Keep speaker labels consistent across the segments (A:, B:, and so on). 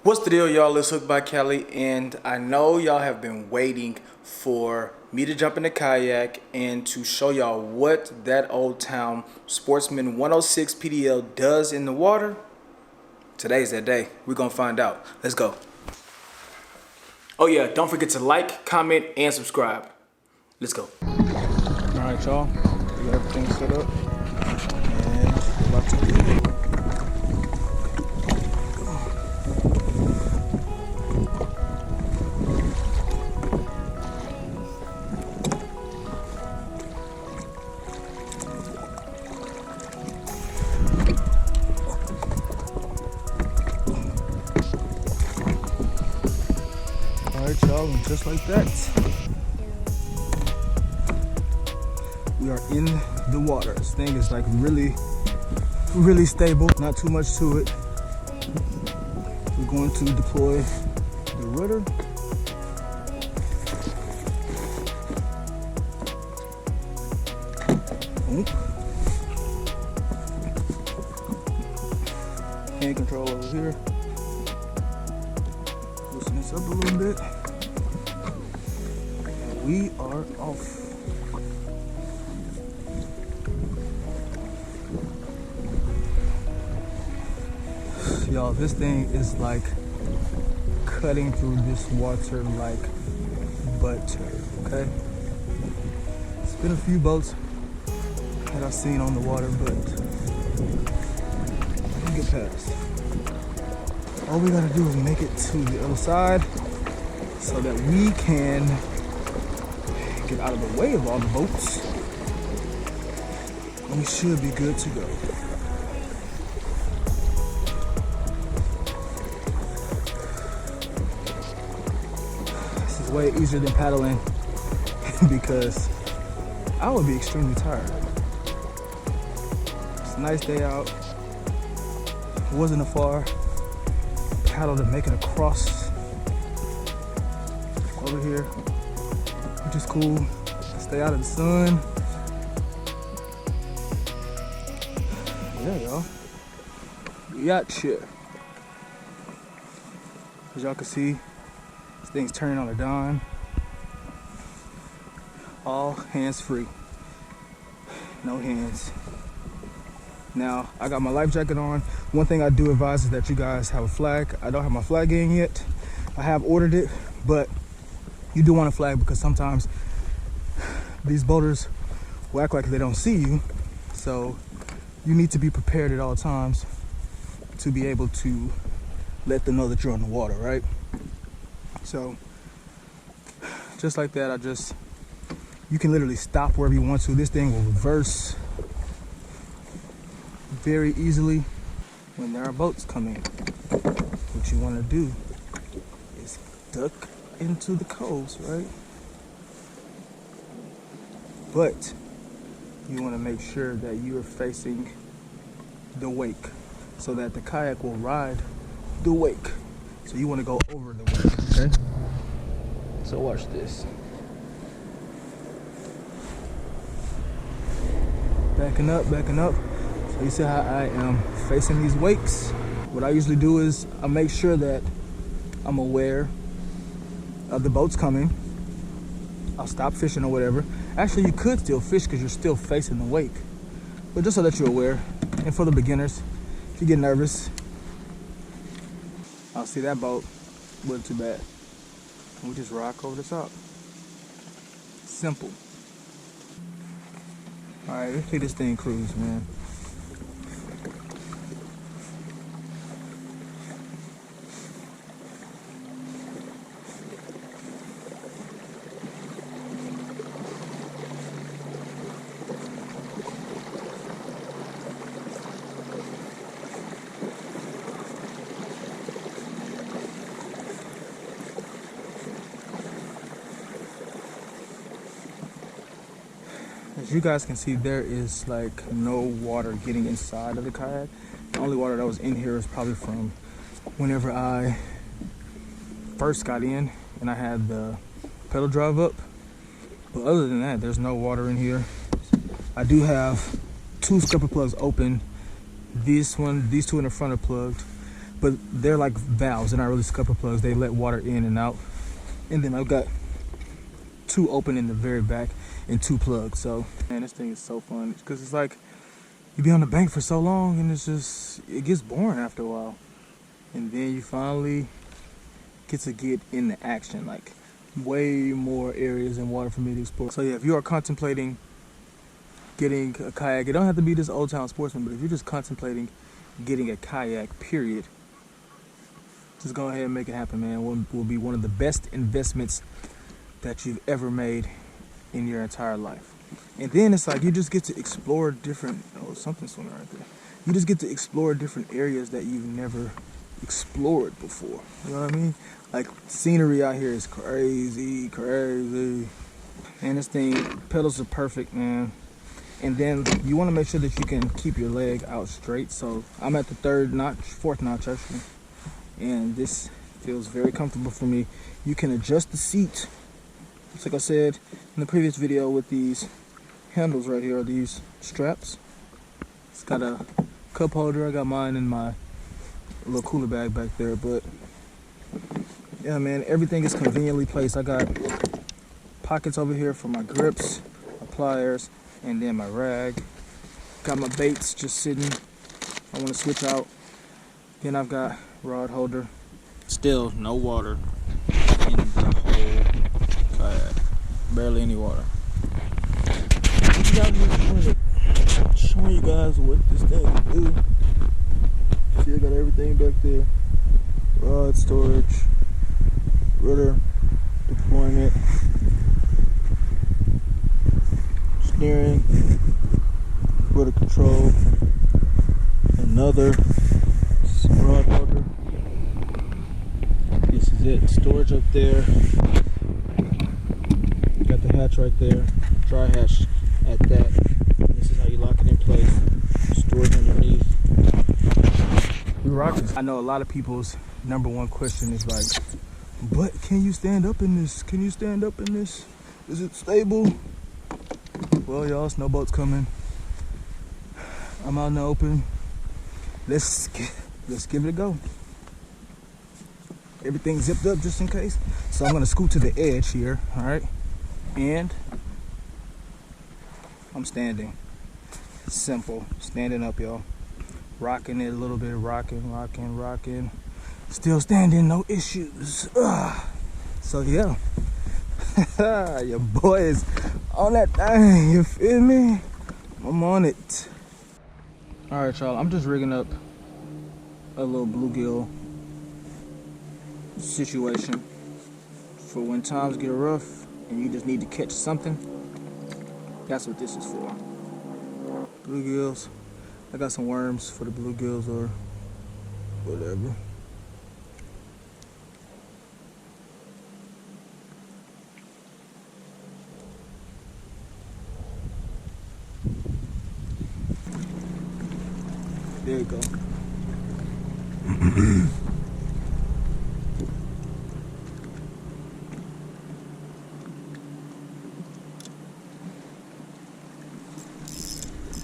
A: What's the deal, y'all? It's Hooked by Kelly, and I know y'all have been waiting for me to jump in the kayak and to show y'all what that Old Town Sportsman 106 PDL does in the water. Today's that day. We're gonna find out. Let's go. Oh yeah, don't forget to like, comment, and subscribe. Let's go. All right, y'all. We got everything set up, and we're about to go. Alright, y'all, and just like that, we are in the water. This thing is like really stable, not too much to it. We're going to deploy the rudder. Hand control over here. Loosen this up a little bit. And we are off. Y'all, this thing is like cutting through this water like butter, okay? It's been a few boats that I've seen on the water, but we get past. All we gotta do is make it to the other side so that we can get out of the way of all the boats. And we should be good to go. This is way easier than paddling because I would be extremely tired. It's a nice day out. It wasn't a far paddle to make it across over here, which is cool. Stay out of the sun. Yeah, y'all. We out here. As y'all can see, this thing's turning on a dime. All hands free. No hands. Now, I got my life jacket on. One thing I do advise is that you guys have a flag. I don't have my flag in yet. I have ordered it, but you do want a flag because sometimes these boaters will act like they don't see you. So you need to be prepared at all times to be able to let them know that you're on the water, right? So just like that, you can literally stop wherever you want to. This thing will reverse very easily when there are boats coming. What you want to do is duck into the coves, right? But you want to make sure that you are facing the wake so that the kayak will ride the wake. So you want to go over the wake, okay? So watch this. Backing up. So you see how I am facing these wakes? What I usually do is I make sure that I'm aware of the boats coming. I'll stop fishing or whatever. Actually, you could still fish because you're still facing the wake. But just so that you're aware, and for the beginners, if you get nervous, I'll see that boat, wasn't too bad. And we just rock over the top. Simple. All right, let's see this thing cruise, man. As you guys can see, there is like no water getting inside of the kayak. The only water that was in here is probably from whenever I first got in and I had the pedal drive up. But other than that, there's no water in here. I do have two scupper plugs open. These two in the front are plugged. but they're like valves. They're not really scupper plugs. They let water in and out. And then I've got 2 open in the very back and 2 plugs. So, man, this thing is so fun because it's like you be on the bank for so long and it gets boring after a while. And then you finally get to get into action, like way more areas and water for me to explore. So yeah, if you are contemplating getting a kayak, it don't have to be this Old Town Sportsman, but if you're just contemplating getting a kayak, period, just go ahead and make it happen, man. It will be one of the best investments that you've ever made in your entire life. And then it's like you just get to explore different, oh, something swimming right there. You just get to explore different areas that you've never explored before. You know what I mean? Like, scenery out here is crazy, crazy. And this thing, pedals are perfect, man. And then you want to make sure that you can keep your leg out straight. So I'm at the 4th notch actually. And this feels very comfortable for me. You can adjust the seat, just like I said in the previous video, with these handles right here, these straps. It's got a cup holder. I got mine in my little cooler bag back there, but yeah, man, everything is conveniently placed. I got pockets over here for my grips, my pliers, and then my rag. Got my baits just sitting. I want to switch out. Then I've got rod holder. Still no water in the whole kayak. Barely any water. Showing you guys what this thing can do. See, I got everything back there. Rod storage, rudder, deployment, steering, rudder control, another rod holder. This is it. Storage up there. Got the hatch right there. Dry hatch at that. This is how you lock it in place. Storage underneath. We rock this. I know a lot of people's #1 question is like, but can you stand up in this? Can you stand up in this? Is it stable? Well, y'all, snowboat's coming. I'm out in the open. Let's give it a go. Everything zipped up just in case. So I'm gonna scoot to the edge here, all right? And I'm standing. Simple, standing up, y'all. Rocking it a little bit, rocking. Still standing, no issues. So yeah, your boy is on that thing, you feel me? I'm on it. All right, y'all, I'm just rigging up a little bluegill situation for when times get rough and you just need to catch something. That's what this is for. Bluegills. I got some worms for the bluegills or whatever. There you go.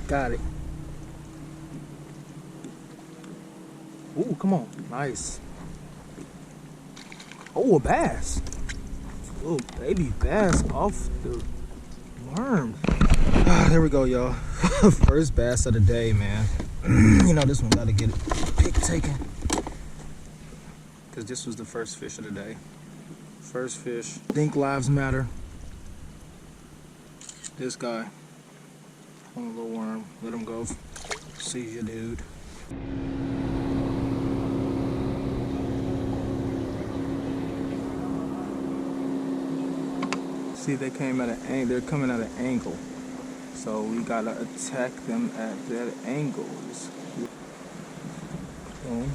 A: Got it. Ooh, come on. Nice. Oh, a bass. Oh, baby bass off the worm. There we go, y'all. First bass of the day, man. You know, this one gotta get a pic taken. Because this was the first fish of the day. First fish. Think lives matter. This guy. On a little worm. Let him go. See ya, dude. See, they came at an angle. They're coming at an angle. So we gotta attack them at that angle. Boom.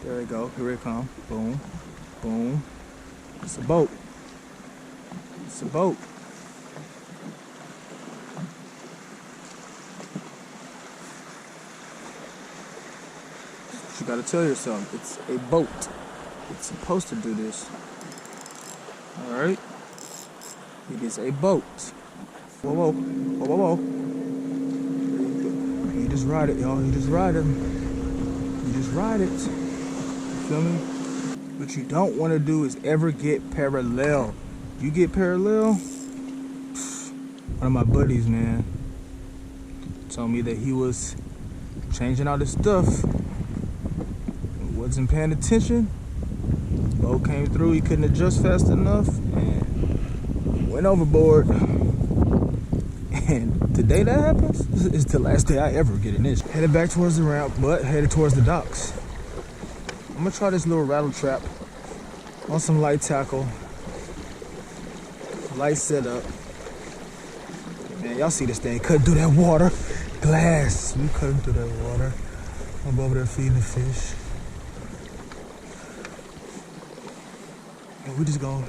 A: There we go. Here it come. Boom. Boom. It's a boat. It's a boat. You gotta tell yourself, it's a boat. It's supposed to do this. Alright? It is a boat. Whoa, whoa, whoa, whoa, whoa. You just ride it, y'all. You just ride it. You just ride it. feel me? What you don't want to do is ever get parallel. You get parallel, one of my buddies, man, told me that he was changing out his stuff, wasn't paying attention. Boat came through, he couldn't adjust fast enough, and went overboard. And the day that happens is the last day I ever get an issue. Headed back towards the ramp, but headed towards the docks. I'm gonna try this little rattle trap on some light tackle, light setup. Man, y'all see this thing cutting through that water. Glass, we cutting through that water. I'm over there feeding the fish. And we just gonna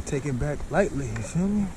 A: take it back lightly, you feel me?